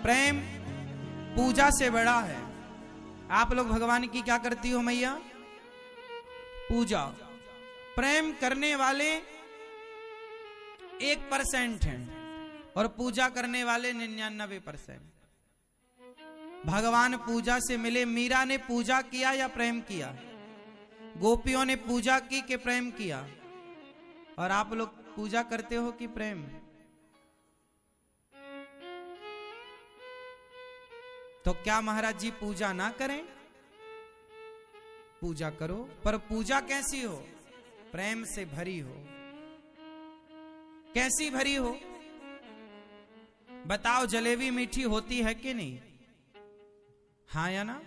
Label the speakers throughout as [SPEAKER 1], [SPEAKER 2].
[SPEAKER 1] प्रेम पूजा से बड़ा है। आप लोग भगवान की क्या करती हो मैया? पूजा। प्रेम करने वाले 1% हैं और पूजा करने वाले 99%। भगवान पूजा से मिले। मीरा ने पूजा किया या प्रेम किया? गोपियों ने पूजा की कि प्रेम किया? और आप लोग पूजा करते हो कि प्रेम? तो क्या महाराज जी पूजा ना करें? पूजा करो, पर पूजा कैसी हो? प्रेम से भरी हो। कैसी भरी हो? बताओ, जलेबी मीठी होती है कि नहीं? हाँ या ना?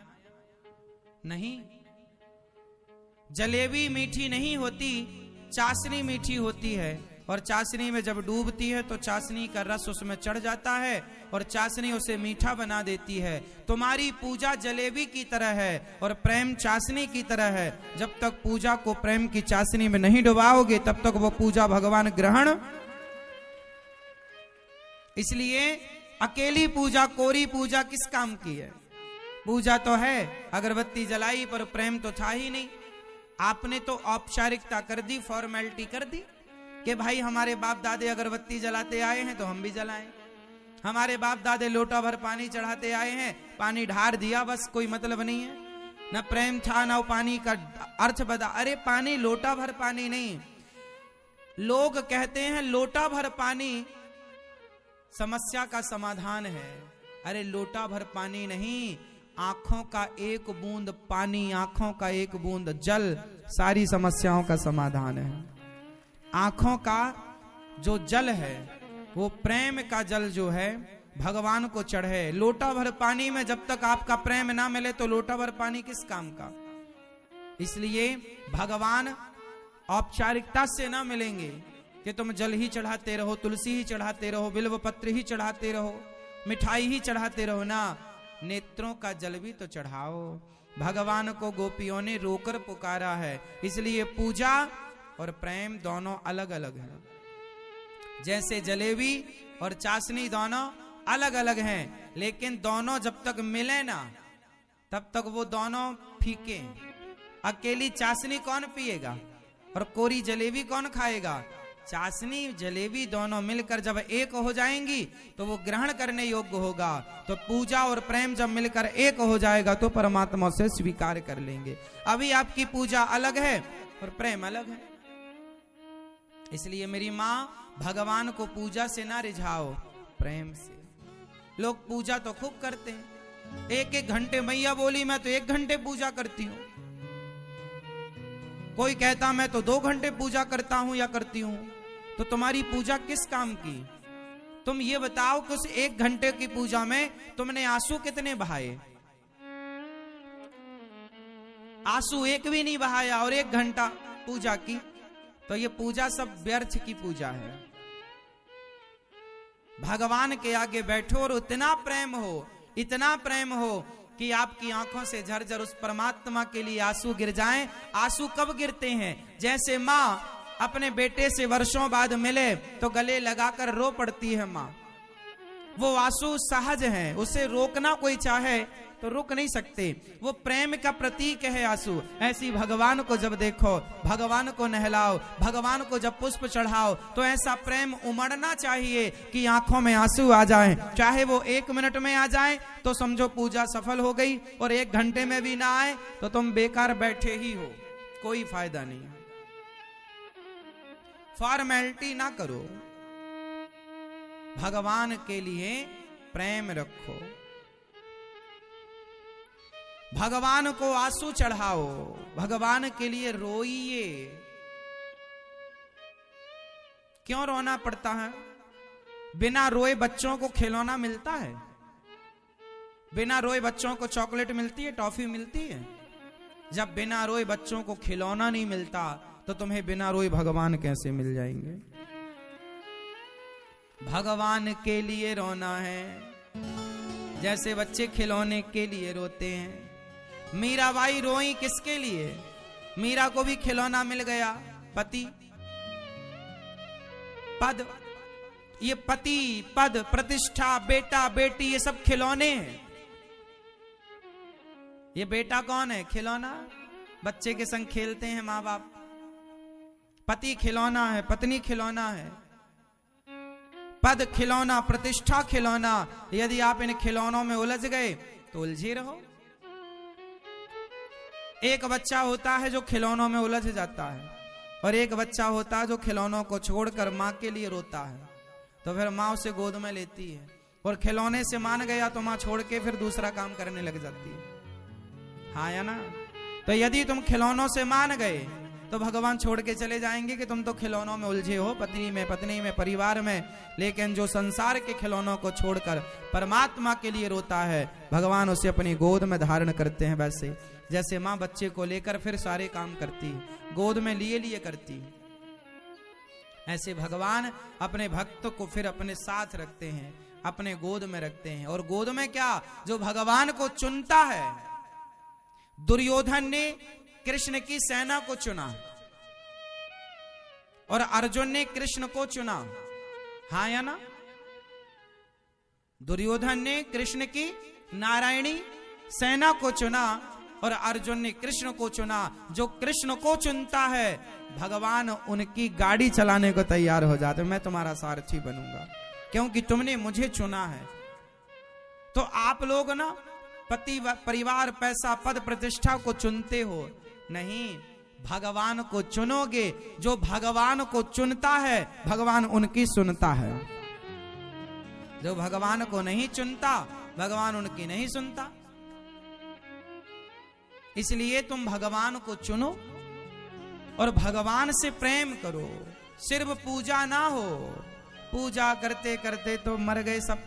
[SPEAKER 1] नहीं। जलेबी मीठी नहीं होती, चाशनी मीठी होती है। और चाशनी में जब डूबती है तो चाशनी का रस उसमें चढ़ जाता है और चाशनी उसे मीठा बना देती है। तुम्हारी पूजा जलेबी की तरह है और प्रेम चाशनी की तरह है। जब तक पूजा को प्रेम की चाशनी में नहीं डुबाओगे तब तक वो पूजा भगवान ग्रहण। इसलिए अकेली पूजा, कोरी पूजा किस काम की है? पूजा तो है, अगरबत्ती जलाई, पर प्रेम तो था ही नहीं। आपने तो औपचारिकता कर दी, फॉर्मेलिटी कर दी कि भाई हमारे बाप दादे अगरबत्ती जलाते आए हैं तो हम भी जलाएं। हमारे बाप दादे लोटा भर पानी चढ़ाते आए हैं, पानी ढार दिया, बस कोई मतलब नहीं है। न प्रेम था न पानी का अर्थ बता। अरे पानी लोटा भर पानी नहीं, लोग कहते हैं लोटा भर पानी समस्या का समाधान है। अरे लोटा भर पानी नहीं, आंखों का एक बूंद पानी, आंखों का एक बूंद जल सारी समस्याओं का समाधान है। आंखों का जो जल है वो प्रेम का जल जो है भगवान को चढ़े। लोटा भर पानी में जब तक आपका प्रेम ना मिले तो लोटा भर पानी किस काम का? इसलिए भगवान औपचारिकता से ना मिलेंगे कि तुम जल ही चढ़ाते रहो, तुलसी ही चढ़ाते रहो, बिल्व पत्र ही चढ़ाते रहो, मिठाई ही चढ़ाते रहो ना। नेत्रों का जल भी तो चढ़ाओ। भगवान को गोपियों ने रोकर पुकारा है। इसलिए पूजा और प्रेम दोनों अलग अलग हैं। जैसे जलेबी और चाशनी दोनों अलग अलग हैं, लेकिन दोनों जब तक मिले ना तब तक वो दोनों फीके। अकेली चाशनी कौन पिएगा और कोरी जलेबी कौन खाएगा? चाशनी जलेबी दोनों मिलकर जब एक हो जाएंगी तो वो ग्रहण करने योग्य होगा। तो पूजा और प्रेम जब मिलकर एक हो जाएगा तो परमात्मा से स्वीकार कर लेंगे। अभी आपकी पूजा अलग है और प्रेम अलग है। इसलिए मेरी माँ, भगवान को पूजा से ना रिझाओ, प्रेम से। लोग पूजा तो खूब करते हैं, 1-1 घंटे। मैया बोली मैं तो 1 घंटे पूजा करती हूँ। कोई कहता मैं तो 2 घंटे पूजा करता हूं या करती हूं। तो तुम्हारी पूजा किस काम की? तुम ये बताओ कि उस 1 घंटे की पूजा में तुमने आंसू कितने बहाए? आंसू एक भी नहीं बहाया और 1 घंटा पूजा की। तो ये पूजा सब व्यर्थ की पूजा है। भगवान के आगे बैठो और इतना प्रेम हो, इतना प्रेम हो कि आपकी आंखों से झरझर उस परमात्मा के लिए आंसू गिर जाएं। आंसू कब गिरते हैं? जैसे माँ अपने बेटे से वर्षों बाद मिले तो गले लगाकर रो पड़ती है माँ। वो आंसू सहज हैं, उसे रोकना कोई चाहे तो रुक नहीं सकते। वो प्रेम का प्रतीक है आंसू। ऐसी भगवान को जब देखो, भगवान को नहलाओ, भगवान को जब पुष्प चढ़ाओ तो ऐसा प्रेम उमड़ना चाहिए कि आंखों में आंसू आ जाएं। चाहे वो 1 मिनट में आ जाए तो समझो पूजा सफल हो गई, और 1 घंटे में भी ना आए तो तुम बेकार बैठे ही हो, कोई फायदा नहीं है। फॉर्मेलिटी ना करो, भगवान के लिए प्रेम रखो। भगवान को आंसू चढ़ाओ, भगवान के लिए रोइए। क्यों रोना पड़ता है? बिना रोए बच्चों को खिलौना मिलता है? बिना रोए बच्चों को चॉकलेट मिलती है, टॉफी मिलती है? जब बिना रोए बच्चों को खिलौना नहीं मिलता तो तुम्हें बिना रोए भगवान कैसे मिल जाएंगे? भगवान के लिए रोना है, जैसे बच्चे खिलौने के लिए रोते हैं। मीराबाई रोई किसके लिए? मीरा को भी खिलौना मिल गया, पति, पद। ये पति, पद, प्रतिष्ठा, बेटा, बेटी, ये सब खिलौने हैं। ये बेटा कौन है? खिलौना। बच्चे के संग खेलते हैं माँ बाप। पति खिलौना है, पत्नी खिलौना है, पद खिलौना, प्रतिष्ठा खिलौना। यदि आप इन खिलौनों में उलझ गए तो उलझे रहो। एक बच्चा होता है जो खिलौनों में उलझ जाता है, और एक बच्चा होता है जो खिलौनों को छोड़कर माँ के लिए रोता है। तो फिर माँ उसे गोद में लेती है, और खिलौने से मान गया तो माँ छोड़ के फिर दूसरा काम करने लग जाती है। हाँ या ना? तो यदि तुम खिलौनों से मान गए तो भगवान छोड़ के चले जाएंगे कि तुम तो खिलौनों में उलझे हो, पत्नी में, परिवार में। लेकिन जो संसार के खिलौनों को छोड़कर परमात्मा के लिए रोता है, भगवान उसे अपनी गोद में धारण करते हैं। वैसे जैसे माँ बच्चे को लेकर फिर सारे काम करती है, गोद में लिए करती है, ऐसे भगवान अपने भक्त को फिर अपने साथ रखते हैं, अपने गोद में रखते हैं। और गोद में क्या, जो भगवान को चुनता है। दुर्योधन ने कृष्ण की सेना को चुना और अर्जुन ने कृष्ण को चुना। हाँ या ना? दुर्योधन ने कृष्ण की नारायणी सेना को चुना और अर्जुन ने कृष्ण को चुना। जो कृष्ण को चुनता है, भगवान उनकी गाड़ी चलाने को तैयार हो जाते। मैं तुम्हारा सारथी बनूंगा क्योंकि तुमने मुझे चुना है। तो आप लोग ना पति, परिवार, पैसा, पद, प्रतिष्ठा को चुनते हो नहीं, भगवान को चुनोगे। जो भगवान को चुनता है, भगवान उनकी सुनता है। जो भगवान को नहीं चुनता, भगवान उनकी नहीं सुनता। इसलिए तुम भगवान को चुनो और भगवान से प्रेम करो। सिर्फ पूजा ना हो, पूजा करते करते तो मर गए सब।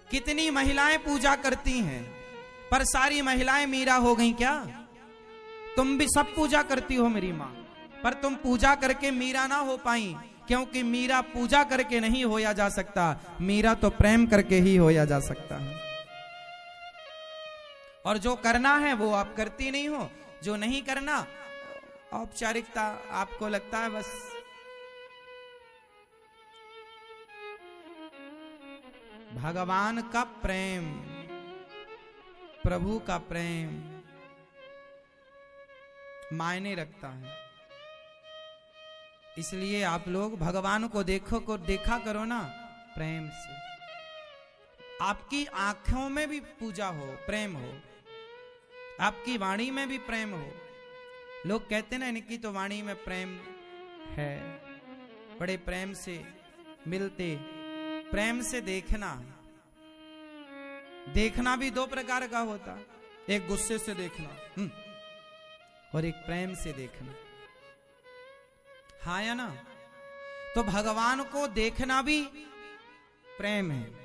[SPEAKER 1] कितनी महिलाएं पूजा करती हैं, पर सारी महिलाएं मीरा हो गई क्या? तुम भी सब पूजा करती हो मेरी मां, पर तुम पूजा करके मीरा ना हो पाई, क्योंकि मीरा पूजा करके नहीं होया जा सकता, मीरा तो प्रेम करके ही होया जा सकता है। और जो करना है वो आप करती नहीं हो, जो नहीं करना औपचारिकता आपको लगता है बस। भगवान का प्रेम, प्रभु का प्रेम मायने रखता है। इसलिए आप लोग भगवान को देखा करो ना प्रेम से। आपकी आंखों में भी पूजा हो, प्रेम हो, आपकी वाणी में भी प्रेम हो। लोग कहते ना इनकी तो वाणी में प्रेम है, बड़े प्रेम से मिलते। प्रेम से देखना भी दो प्रकार का होता, एक गुस्से से देखना और एक प्रेम से देखना। हाँ या ना? तो भगवान को देखना भी प्रेम है,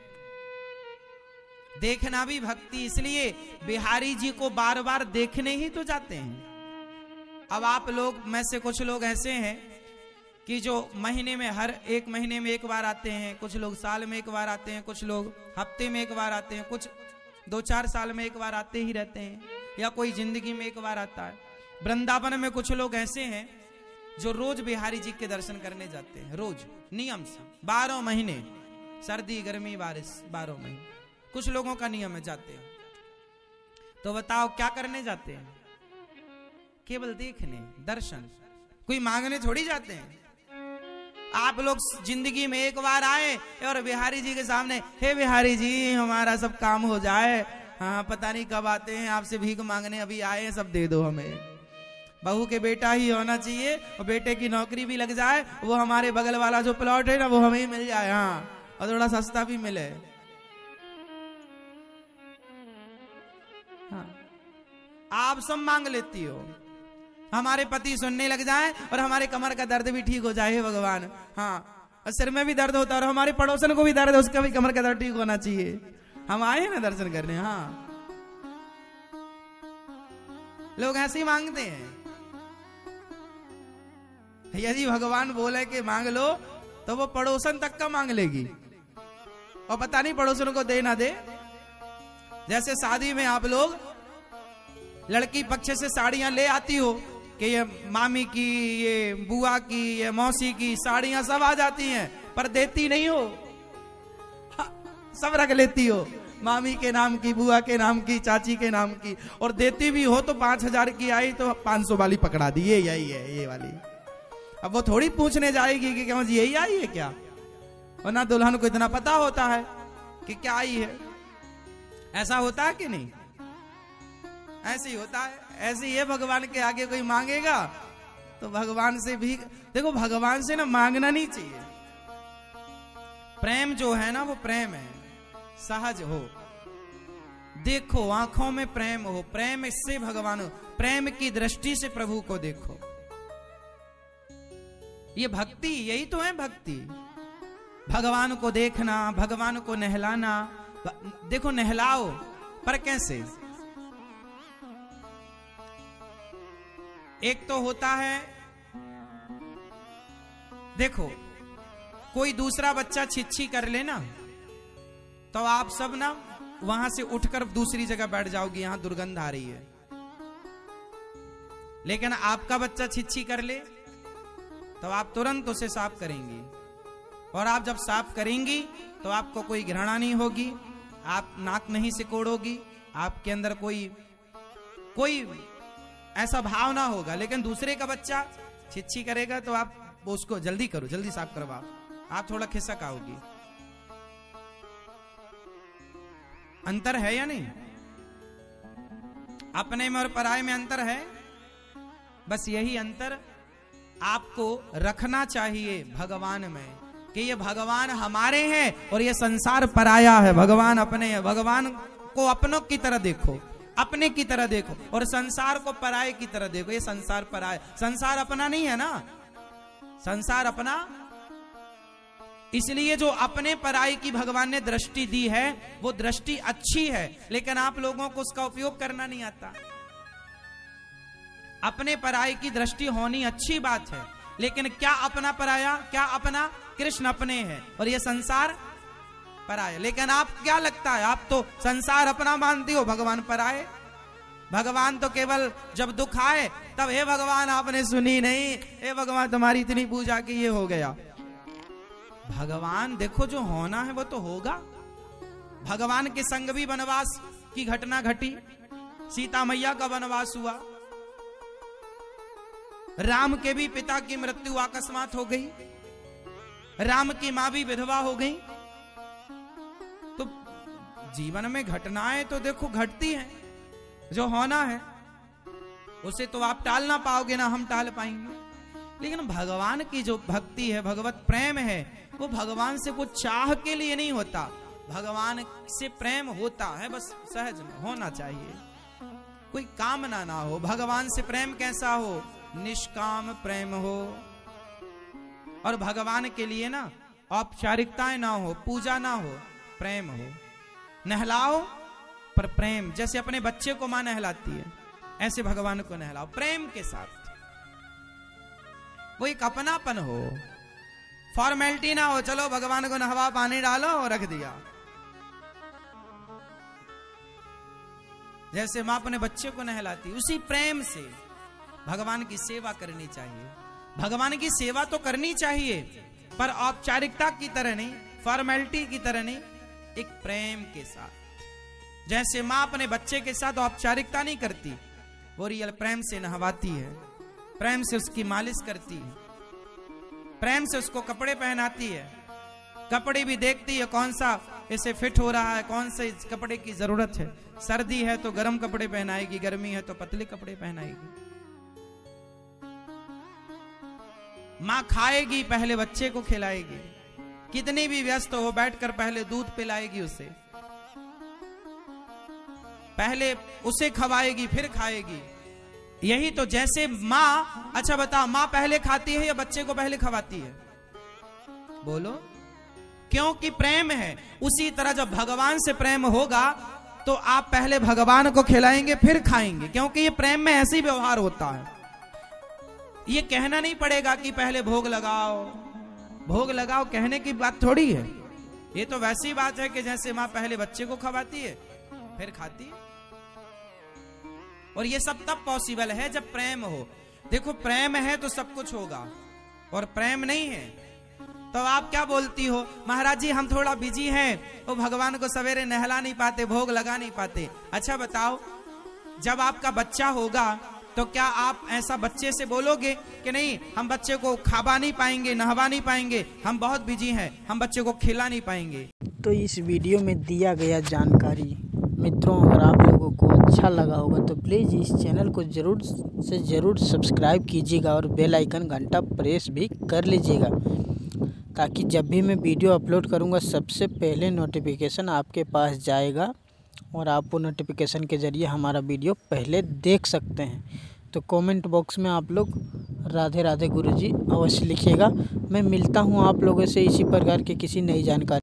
[SPEAKER 1] देखना भी भक्ति। इसलिए बिहारी जी को बार बार देखने ही तो जाते हैं। अब आप लोग में से कुछ लोग ऐसे हैं कि जो महीने में, हर एक महीने में एक बार आते हैं, कुछ लोग साल में एक बार आते हैं, कुछ लोग हफ्ते में एक बार आते हैं, कुछ 2-4 साल में एक बार आते ही रहते हैं, या कोई जिंदगी में एक बार आता है। वृंदावन में कुछ लोग ऐसे हैं जो रोज बिहारी जी के दर्शन करने जाते हैं, रोज नियम से, 12 महीने, सर्दी गर्मी बारिश 12 महीने कुछ लोगों का नियम है, जाते हैं। तो बताओ क्या करने जाते हैं? केवल देखने, दर्शन, कोई मांगने थोड़ी जाते हैं। आप लोग जिंदगी में एक बार आए और बिहारी जी के सामने, हे बिहारी जी हमारा सब काम हो जाए, हाँ पता नहीं कब आते हैं, आपसे भीख मांगने अभी आए हैं, सब दे दो हमें। बहू के बेटा ही होना चाहिए और बेटे की नौकरी भी लग जाए, वो हमारे बगल वाला जो प्लॉट है ना वो हमें ही मिल जाए, हाँ, और थोड़ा सस्ता भी मिले। हाँ, आप सब मांग लेती हो, हमारे पति सुनने लग जाए और हमारे कमर का दर्द भी ठीक हो जाए, हे भगवान। हाँ, और सिर में भी दर्द होता है और हमारे पड़ोसन को भी दर्द है, उसका भी कमर का दर्द ठीक होना चाहिए। हम आए हैं ना दर्शन करने। हाँ, लोग ऐसे ही मांगते हैं। यदि भगवान बोले कि मांग लो तो वो पड़ोसन तक का मांग लेगी, और पता नहीं पड़ोसन को दे ना दे। जैसे शादी में आप लोग लड़की पक्ष से साड़ियां ले आती हो कि ये मामी की, ये बुआ की, ये मौसी की साड़ियां सब आ जाती हैं, पर देती नहीं हो, सब रख लेती हो, मामी के नाम की, बुआ के नाम की, चाची के नाम की, और देती भी हो तो 5,000 की आई तो 500 वाली पकड़ा दी, ये यही है, ये वाली। अब वो थोड़ी पूछने जाएगी कि क्यों जी यही आई है क्या, वरना दुल्हन को इतना पता होता है कि क्या आई है। ऐसा होता है कि नहीं? ऐसे ही होता है। ऐसे ही है, भगवान के आगे कोई मांगेगा तो भगवान से भी, देखो भगवान से ना मांगना नहीं चाहिए। प्रेम जो है ना वो प्रेम है, सहज हो, देखो आंखों में प्रेम हो, प्रेम से भगवान हो, प्रेम की दृष्टि से प्रभु को देखो। ये भक्ति, यही तो है भक्ति। भगवान को देखना, भगवान को नहलाना। देखो नहलाओ, पर कैसे? एक तो होता है, देखो कोई दूसरा बच्चा छिछी कर ले ना, तो आप सब ना वहां से उठकर दूसरी जगह बैठ जाओगी, यहां दुर्गंध आ रही है। लेकिन आपका बच्चा छिछी कर ले तो आप तुरंत उसे साफ करेंगी, और आप जब साफ करेंगी तो आपको कोई घृणा नहीं होगी, आप नाक नहीं सिकोड़ोगी, आपके अंदर कोई ऐसा भाव ना होगा। लेकिन दूसरे का बच्चा छिछी करेगा तो आप उसको जल्दी करो, जल्दी साफ करवाओ, आप थोड़ा खिसक आओगी। अंतर है या नहीं? अपने में और पराये में अंतर है। बस यही अंतर आपको रखना चाहिए भगवान में, कि ये भगवान हमारे हैं और ये संसार पराया है, भगवान अपने हैं। भगवान को अपनों की तरह देखो, अपने की तरह देखो, और संसार को पराये की तरह देखो। ये संसार पराया, संसार अपना नहीं है ना, संसार अपना। इसलिए जो अपने पराई की भगवान ने दृष्टि दी है वो दृष्टि अच्छी है, लेकिन आप लोगों को उसका उपयोग करना नहीं आता। अपने पराई की दृष्टि होनी अच्छी बात है, लेकिन क्या अपना पराया, क्या अपना? कृष्ण अपने हैं और ये संसार पराया। लेकिन आप क्या लगता है, आप तो संसार अपना मानती हो, भगवान पराये। भगवान तो केवल जब दुख आए तब, हे भगवान आपने सुनी नहीं, हे भगवान तुम्हारी इतनी पूजा की, ये हो गया। भगवान देखो जो होना है वो तो होगा। भगवान के संग भी वनवास की घटना घटी, सीता मैया का वनवास हुआ, राम के भी पिता की मृत्यु अकस्मात हो गई, राम की मां भी विधवा हो गई। तो जीवन में घटनाएं तो देखो घटती हैं, जो होना है उसे तो आप टाल ना पाओगे, ना हम टाल पाएंगे। लेकिन भगवान की जो भक्ति है, भगवत प्रेम है, वो भगवान से वो चाह के लिए नहीं होता, भगवान से प्रेम होता है, बस सहज में होना चाहिए, कोई कामना ना हो। भगवान से प्रेम कैसा हो? निष्काम प्रेम हो। और भगवान के लिए ना औपचारिकताएं ना हो, पूजा ना हो, प्रेम हो। नहलाओ पर प्रेम, जैसे अपने बच्चे को मां नहलाती है ऐसे भगवान को नहलाओ प्रेम के साथ। वो एक अपनापन हो, फॉर्मेलिटी ना हो, चलो भगवान को नहवा, पानी डालो और रख दिया। जैसे मां अपने बच्चे को नहलाती, उसी प्रेम से भगवान की सेवा करनी चाहिए। भगवान की सेवा तो करनी चाहिए, पर औपचारिकता की तरह नहीं, फॉर्मेलिटी की तरह नहीं, एक प्रेम के साथ। जैसे मां अपने बच्चे के साथ औपचारिकता नहीं करती, वो रियल प्रेम से नहवाती है, प्रेम से उसकी मालिश करती है, प्रेम से उसको कपड़े पहनाती है, कपड़े भी देखती है कौन सा इसे फिट हो रहा है, कौन से कपड़े की जरूरत है। सर्दी है तो गर्म कपड़े पहनाएगी, गर्मी है तो पतले कपड़े पहनाएगी। मां खाएगी पहले बच्चे को खिलाएगी, कितनी भी व्यस्त हो बैठकर पहले दूध पिलाएगी उसे, पहले उसे खवाएगी फिर खाएगी। यही तो जैसे मां, अच्छा बताओ, मां पहले खाती है या बच्चे को पहले खवाती है? बोलो, क्योंकि प्रेम है। उसी तरह जब भगवान से प्रेम होगा तो आप पहले भगवान को खिलाएंगे फिर खाएंगे, क्योंकि ये प्रेम में ऐसे ही व्यवहार होता है। ये कहना नहीं पड़ेगा कि पहले भोग लगाओ, भोग लगाओ कहने की बात थोड़ी है। ये तो वैसी बात है कि जैसे मां पहले बच्चे को खवाती है फिर खाती है। और ये सब तब पॉसिबल है जब प्रेम हो। देखो प्रेम है तो सब कुछ होगा, और प्रेम नहीं है तो आप क्या बोलती हो, महाराज जी हम थोड़ा बिजी हैं, वो भगवान को सवेरे नहला नहीं पाते, भोग लगा नहीं पाते। अच्छा बताओ, जब आपका बच्चा होगा तो क्या आप ऐसा बच्चे से बोलोगे कि नहीं हम बच्चे को खावा नहीं पाएंगे, नहवा नहीं पाएंगे, हम बहुत बिजी हैं, हम बच्चे को खिला नहीं पाएंगे।
[SPEAKER 2] तो इस वीडियो में दिया गया जानकारी मित्रों अगर आप लोगों को अच्छा लगा होगा तो प्लीज़ इस चैनल को ज़रूर से ज़रूर सब्सक्राइब कीजिएगा और बेल आइकन घंटा प्रेस भी कर लीजिएगा, ताकि जब भी मैं वीडियो अपलोड करूंगा सबसे पहले नोटिफिकेशन आपके पास जाएगा और आप वो नोटिफिकेशन के ज़रिए हमारा वीडियो पहले देख सकते हैं। तो कमेंट बॉक्स में आप लोग राधे राधे गुरुजी अवश्य लिखिएगा। मैं मिलता हूं आप लोगों से इसी प्रकार के किसी नई जानकारी।